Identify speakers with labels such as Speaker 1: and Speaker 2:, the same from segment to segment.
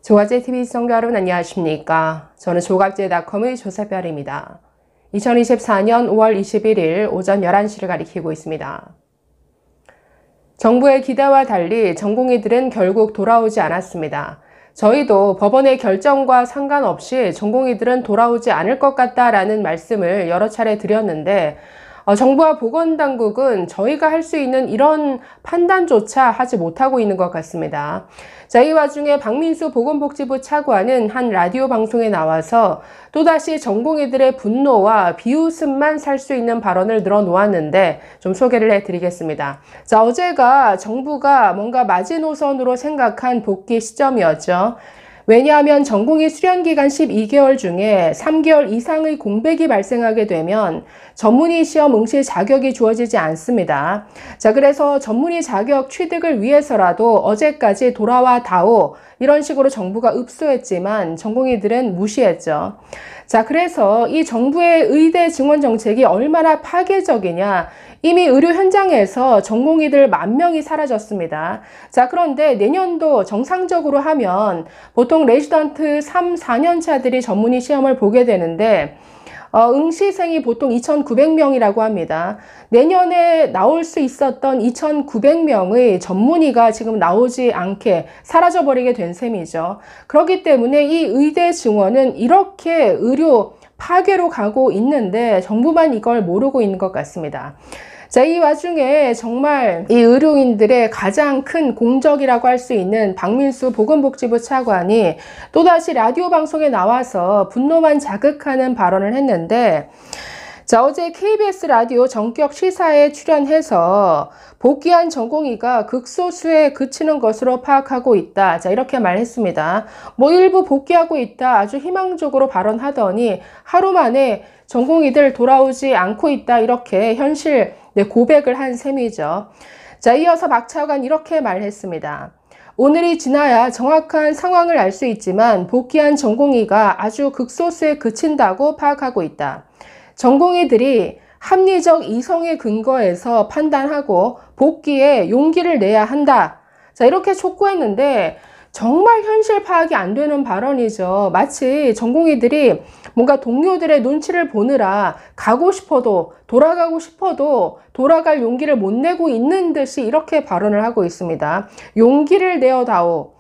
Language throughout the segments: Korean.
Speaker 1: 조갑제TV 시청자 여러분 안녕하십니까. 저는 조갑제닷컴의 조세별입니다. 2024년 5월 21일 오전 11시를 가리키고 있습니다. 정부의 기대와 달리 전공의들은 결국 돌아오지 않았습니다. 저희도 법원의 결정과 상관없이 전공의들은 돌아오지 않을 것 같다라는 말씀을 여러 차례 드렸는데 정부와 보건당국은 저희가 할 수 있는 이런 판단조차 하지 못하고 있는 것 같습니다. 자, 이 와중에 박민수 보건복지부 차관은 한 라디오 방송에 나와서 또다시 전공의들의 분노와 비웃음만 살 수 있는 발언을 늘어놓았는데 좀 소개를 해드리겠습니다. 자, 어제가 정부가 뭔가 마지노선으로 생각한 복귀 시점이었죠. 왜냐하면 전공의 수련기간 12개월 중에 3개월 이상의 공백이 발생하게 되면 전문의 시험 응시 자격이 주어지지 않습니다. 자, 그래서 전문의 자격 취득을 위해서라도 어제까지 돌아와 다오 이런 식으로 정부가 읍소했지만 전공의들은 무시했죠. 자, 그래서 이 정부의 의대 증원 정책이 얼마나 파괴적이냐. 이미 의료 현장에서 전공의들 10,000명이 사라졌습니다. 자, 그런데 내년도 정상적으로 하면 보통 레지던트 3, 4년차들이 전문의 시험을 보게 되는데 응시생이 보통 2,900명이라고 합니다. 내년에 나올 수 있었던 2,900명의 전문의가 지금 나오지 않게 사라져버리게 된 셈이죠. 그렇기 때문에 이 의대 증원은 이렇게 의료 파괴로 가고 있는데 정부만 이걸 모르고 있는 것 같습니다. 자, 이 와중에 정말 이 의료인들의 가장 큰 공적이라고 할 수 있는 박민수 보건복지부 차관이 또다시 라디오 방송에 나와서 분노만 자극하는 발언을 했는데, 자, 어제 KBS 라디오 전격 시사에 출연해서 복귀한 전공의가 극소수에 그치는 것으로 파악하고 있다. 자, 이렇게 말했습니다. 일부 복귀하고 있다. 아주 희망적으로 발언하더니 하루 만에 전공의들 돌아오지 않고 있다. 이렇게 현실 고백을 한 셈이죠. 자, 이어서 박 차관 이렇게 말했습니다. 오늘이 지나야 정확한 상황을 알 수 있지만 복귀한 전공의가 아주 극소수에 그친다고 파악하고 있다. 전공의들이 합리적 이성에 근거해서 판단하고 복귀에 용기를 내야 한다. 자, 이렇게 촉구했는데 정말 현실 파악이 안 되는 발언이죠. 마치 전공의들이 뭔가 동료들의 눈치를 보느라 가고 싶어도 돌아가고 싶어도 돌아갈 용기를 못 내고 있는 듯이 이렇게 발언을 하고 있습니다. 용기를 내어다오.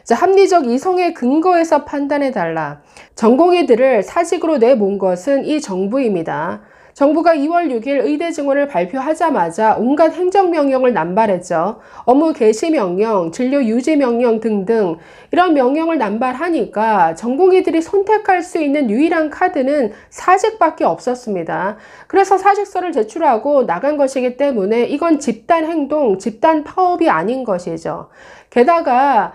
Speaker 1: 자, 합리적 이성의 근거에서 판단해달라. 전공의들을 사직으로 내몬 것은 이 정부입니다. 정부가 2월 6일 의대 증원을 발표하자마자 온갖 행정명령을 남발했죠. 업무 개시 명령, 진료 유지 명령 등등 이런 명령을 남발하니까 전공의들이 선택할 수 있는 유일한 카드는 사직밖에 없었습니다. 그래서 사직서를 제출하고 나간 것이기 때문에 이건 집단 행동, 집단 파업이 아닌 것이죠. 게다가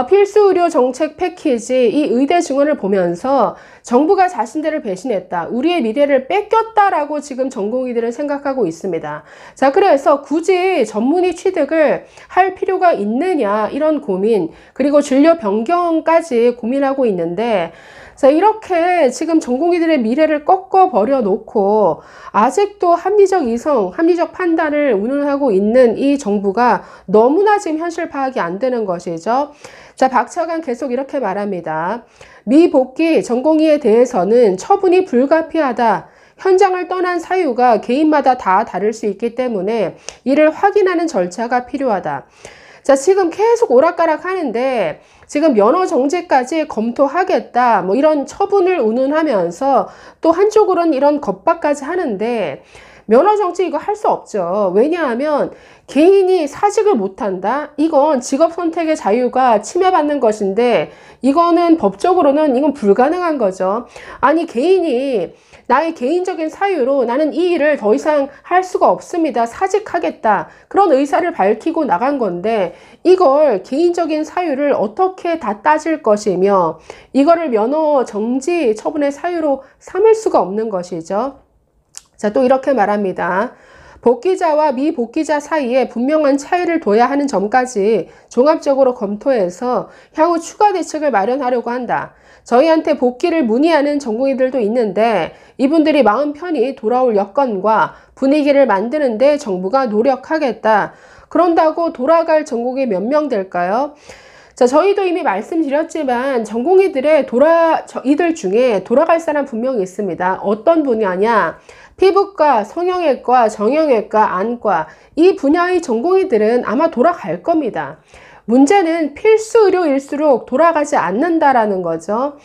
Speaker 1: 필수 의료 정책 패키지 이 의대 증원을 보면서 정부가 자신들을 배신했다. 우리의 미래를 뺏겼다라고 지금 전공의들은 생각하고 있습니다. 자, 그래서 굳이 전문의 취득을 할 필요가 있느냐 이런 고민, 그리고 진료 변경까지 고민하고 있는데, 자, 이렇게 지금 전공의들의 미래를 꺾어버려 놓고 아직도 합리적 이성, 합리적 판단을 운운하고 있는 이 정부가 너무나 지금 현실 파악이 안 되는 것이죠. 자, 박 차관 계속 이렇게 말합니다. 미복귀 전공의에 대해서는 처분이 불가피하다. 현장을 떠난 사유가 개인마다 다 다를 수 있기 때문에 이를 확인하는 절차가 필요하다. 자, 지금 계속 오락가락 하는데 지금 면허 정지까지 검토하겠다. 이런 처분을 운운하면서 또 한쪽으로는 이런 겁박까지 하는데 면허 정지 이거 할 수 없죠. 왜냐하면 개인이 사직을 못한다? 이건 직업 선택의 자유가 침해받는 것인데 이거는 법적으로는 이건 불가능한 거죠. 아니, 개인이 나의 개인적인 사유로 나는 이 일을 더 이상 할 수가 없습니다. 사직하겠다. 그런 의사를 밝히고 나간 건데 이걸 개인적인 사유를 어떻게 다 따질 것이며 이거를 면허 정지 처분의 사유로 삼을 수가 없는 것이죠. 자, 또 이렇게 말합니다. 복귀자와 미복귀자 사이에 분명한 차이를 둬야 하는 점까지 종합적으로 검토해서 향후 추가 대책을 마련하려고 한다. 저희한테 복귀를 문의하는 전공의들도 있는데 이분들이 마음 편히 돌아올 여건과 분위기를 만드는 데 정부가 노력하겠다. 그런다고 돌아갈 전공이 몇 명 될까요? 자, 저희도 이미 말씀드렸지만 전공의들의 이들 중에 돌아갈 사람 분명히 있습니다. 어떤 분야냐? 피부과, 성형외과, 정형외과, 안과 이 분야의 전공의들은 아마 돌아갈 겁니다. 문제는 필수 의료일수록 돌아가지 않는다라는 거죠.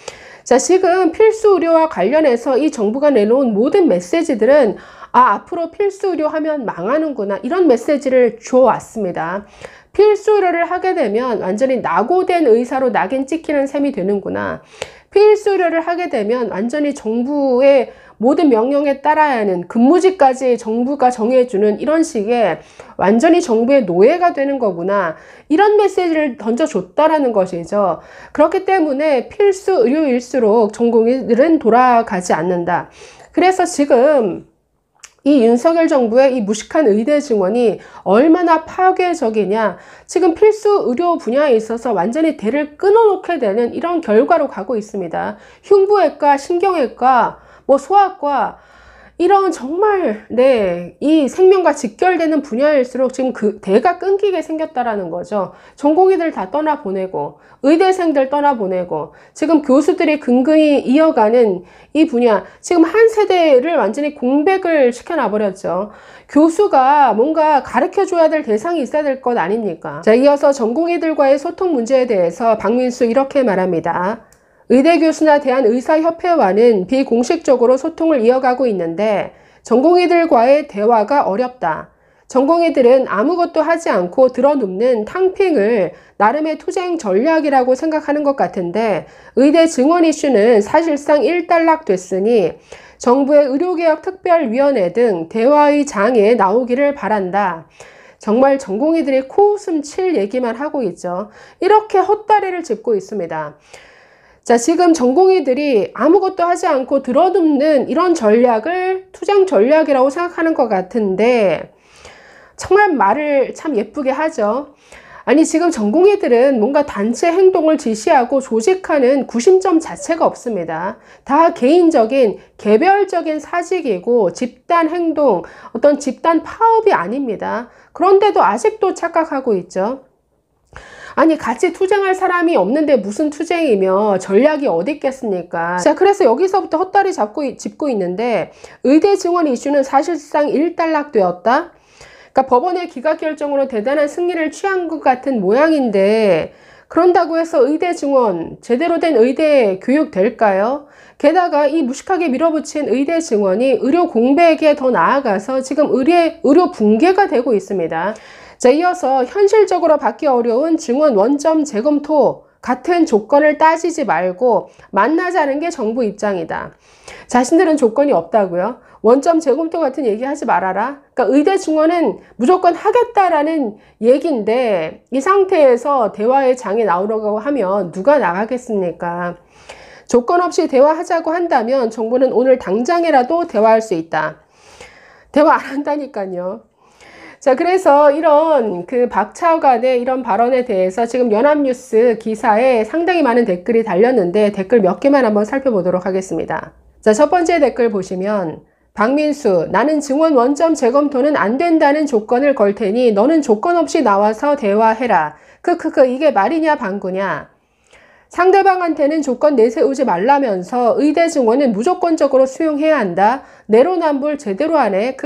Speaker 1: 자, 지금 필수 의료와 관련해서 이 정부가 내놓은 모든 메시지들은 앞으로 필수 의료 하면 망하는구나 이런 메시지를 줘왔습니다. 필수 의료를 하게 되면 완전히 낙오된 의사로 낙인 찍히는 셈이 되는구나. 필수 의료를 하게 되면 완전히 정부의 모든 명령에 따라야 하는 근무지까지 정부가 정해주는 이런 식의 완전히 정부의 노예가 되는 거구나. 이런 메시지를 던져줬다라는 것이죠. 그렇기 때문에 필수 의료일수록 전공의들은 돌아가지 않는다. 그래서 지금 이 윤석열 정부의 이 무식한 의대 증원이 얼마나 파괴적이냐. 지금 필수 의료 분야에 있어서 완전히 대를 끊어놓게 되는 이런 결과로 가고 있습니다. 흉부외과, 신경외과, 소아과 이런 정말 이 생명과 직결되는 분야일수록 지금 그 대가 끊기게 생겼다라는 거죠. 전공의들 다 떠나보내고 의대생들 떠나보내고 지금 교수들이 근근히 이어가는 이 분야 지금 한 세대를 완전히 공백을 시켜놔버렸죠. 교수가 뭔가 가르쳐줘야 될 대상이 있어야 될 것 아닙니까? 자, 이어서 전공의들과의 소통 문제에 대해서 박민수 이렇게 말합니다. 의대 교수나 대한의사협회와는 비공식적으로 소통을 이어가고 있는데 전공의들과의 대화가 어렵다. 전공의들은 아무것도 하지 않고 들어눕는 탕핑을 나름의 투쟁 전략이라고 생각하는 것 같은데 의대 증원 이슈는 사실상 일단락됐으니 정부의 의료개혁특별위원회 등 대화의 장에 나오기를 바란다. 정말 전공의들이 코웃음 칠 얘기만 하고 있죠. 이렇게 헛다리를 짚고 있습니다. 자, 지금 전공의들이 아무것도 하지 않고 들어눕는 이런 전략을 투쟁 전략이라고 생각하는 것 같은데 정말 말을 참 예쁘게 하죠. 아니, 지금 전공의들은 뭔가 단체 행동을 지시하고 조직하는 구심점 자체가 없습니다. 다 개인적인, 개별적인 사직이고 집단 행동, 어떤 집단 파업이 아닙니다. 그런데도 아직도 착각하고 있죠. 아니, 같이 투쟁할 사람이 없는데 무슨 투쟁이며 전략이 어디 있겠습니까? 자, 그래서 여기서부터 헛다리 짚고 있는데 의대 증원 이슈는 사실상 일단락되었다? 그러니까 법원의 기각 결정으로 대단한 승리를 취한 것 같은 모양인데 그런다고 해서 의대 증원, 제대로 된 의대 교육 될까요? 게다가 이 무식하게 밀어붙인 의대 증원이 의료 공백에 더 나아가서 지금 의료 붕괴가 되고 있습니다. 자, 이어서 현실적으로 받기 어려운 증원 원점 재검토 같은 조건을 따지지 말고 만나자는 게 정부 입장이다. 자신들은 조건이 없다고요? 원점 재검토 같은 얘기 하지 말아라. 그러니까 의대 증원은 무조건 하겠다라는 얘기인데 이 상태에서 대화의 장에 나오려고 하면 누가 나가겠습니까? 조건 없이 대화하자고 한다면 정부는 오늘 당장이라도 대화할 수 있다. 대화 안 한다니까요. 자, 그래서 이런 박차관의 이런 발언에 대해서 지금 연합뉴스 기사에 상당히 많은 댓글이 달렸는데 댓글 몇 개만 한번 살펴보도록 하겠습니다. 자, 첫 번째 댓글 보시면 박민수, 나는 증원 원점 재검토는 안 된다는 조건을 걸 테니 너는 조건 없이 나와서 대화해라. 이게 말이냐 방구냐. 상대방한테는 조건 내세우지 말라면서 의대 증원은 무조건적으로 수용해야 한다. 내로남불 제대로 하네.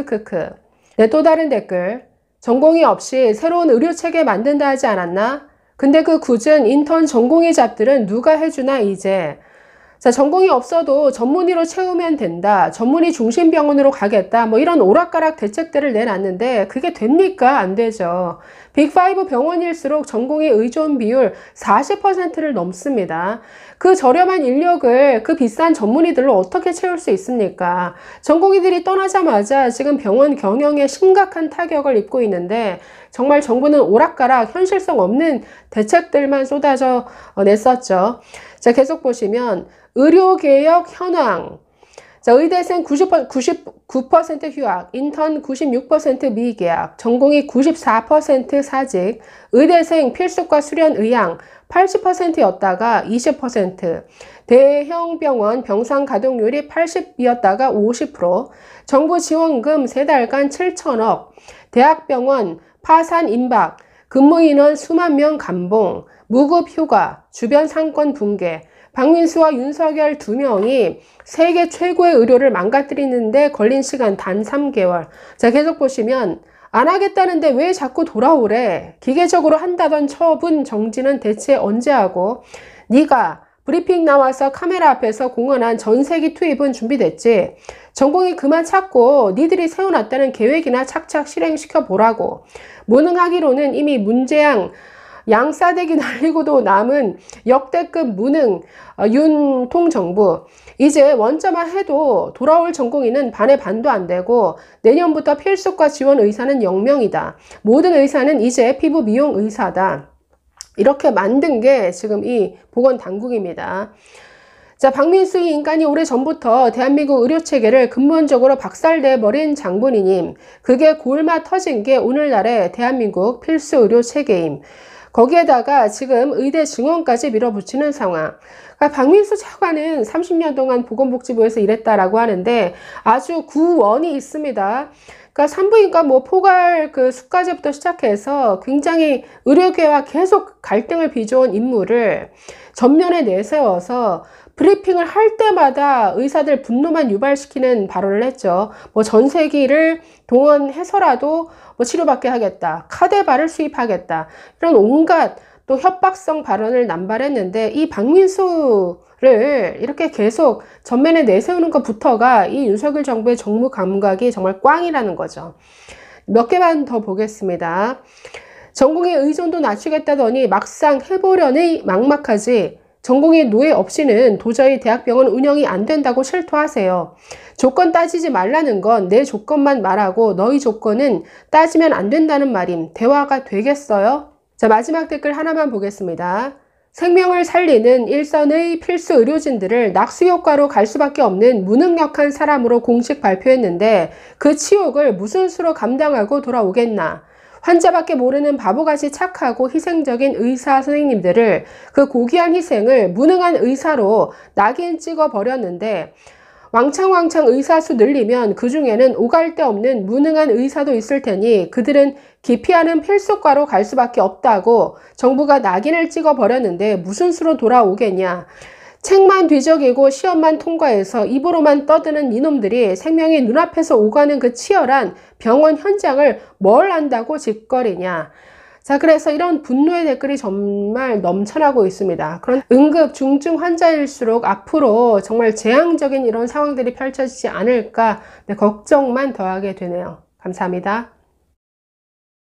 Speaker 1: 네, 또 다른 댓글. 전공의 없이 새로운 의료체계 만든다 하지 않았나? 근데 그 굳은 인턴 전공의 잡들은 누가 해주나 이제. 자, 전공이 없어도 전문의로 채우면 된다. 전문의 중심병원으로 가겠다. 이런 오락가락 대책들을 내놨는데 그게 됩니까? 안 되죠. 빅5 병원일수록 전공의 의존 비율 40%를 넘습니다. 그 저렴한 인력을 그 비싼 전문의들로 어떻게 채울 수 있습니까? 전공의들이 떠나자마자 지금 병원 경영에 심각한 타격을 입고 있는데 정말 정부는 오락가락 현실성 없는 대책들만 쏟아져 냈었죠. 자, 계속 보시면 의료개혁 현황. 자, 의대생 99% 휴학, 인턴 96% 미계약, 전공의 94% 사직, 의대생 필수과 수련 의향 80%였다가 20%, 대형 병원 병상 가동률이 80이었다가 50%, 정부 지원금 3달간 7천억, 대학병원 파산 임박, 근무인원 수만 명 감봉, 무급 휴가, 주변 상권 붕괴. 박민수와 윤석열 두 명이 세계 최고의 의료를 망가뜨리는데 걸린 시간 단 3개월. 자, 계속 보시면 안 하겠다는데 왜 자꾸 돌아오래? 기계적으로 한다던 처분 정지는 대체 언제 하고? 네가 브리핑 나와서 카메라 앞에서 공언한 전세기 투입은 준비됐지? 전공이 그만 찾고 니들이 세워놨다는 계획이나 착착 실행시켜 보라고. 무능하기로는 이미 문재양 양싸대기 날리고도 남은 역대급 무능 윤통정부. 이제 원자만 해도 돌아올 전공의는 반의 반도 안 되고 내년부터 필수과 지원 의사는 0명이다. 모든 의사는 이제 피부 미용 의사다. 이렇게 만든 게 지금 이 보건당국입니다. 자, 박민수 이 인간이 오래전부터 대한민국 의료체계를 근본적으로 박살내버린 장본인임. 그게 골마 터진 게 오늘날의 대한민국 필수 의료체계임. 거기에다가 지금 의대 증원까지 밀어붙이는 상황. 그러니까 박민수 차관은 30년 동안 보건복지부에서 일했다라고 하는데 아주 구원이 있습니다. 그러니까 산부인과 뭐 포괄 그 수까지부터 시작해서 굉장히 의료계와 계속 갈등을 빚어온 인물을 전면에 내세워서 브리핑을 할 때마다 의사들 분노만 유발시키는 발언을 했죠. 뭐 전세기를 동원해서라도 뭐 치료받게 하겠다. 카데바를 수입하겠다. 이런 온갖 또 협박성 발언을 남발했는데 이 박민수를 이렇게 계속 전면에 내세우는 것부터가 이 윤석열 정부의 정무 감각이 정말 꽝이라는 거죠. 몇 개만 더 보겠습니다. 전공의 의존도 낮추겠다더니 막상 해보려니 막막하지. 전공의 노예 없이는 도저히 대학병원 운영이 안 된다고 실토하세요. 조건 따지지 말라는 건 내 조건만 말하고 너희 조건은 따지면 안 된다는 말임. 대화가 되겠어요? 자, 마지막 댓글 하나만 보겠습니다. 생명을 살리는 일선의 필수 의료진들을 낙수효과로 갈 수밖에 없는 무능력한 사람으로 공식 발표했는데 그 치욕을 무슨 수로 감당하고 돌아오겠나. 환자밖에 모르는 바보같이 착하고 희생적인 의사 선생님들을 그 고귀한 희생을 무능한 의사로 낙인 찍어 버렸는데 왕창왕창 의사 수 늘리면 그 중에는 오갈 데 없는 무능한 의사도 있을 테니 그들은 기피하는 필수과로 갈 수밖에 없다고 정부가 낙인을 찍어 버렸는데 무슨 수로 돌아오겠냐. 책만 뒤적이고 시험만 통과해서 입으로만 떠드는 이놈들이 생명이 눈앞에서 오가는 그 치열한 병원 현장을 뭘 안다고 짓거리냐. 자, 그래서 이런 분노의 댓글이 정말 넘쳐나고 있습니다. 그런 응급 중증 환자일수록 앞으로 정말 재앙적인 이런 상황들이 펼쳐지지 않을까 걱정만 더하게 되네요. 감사합니다.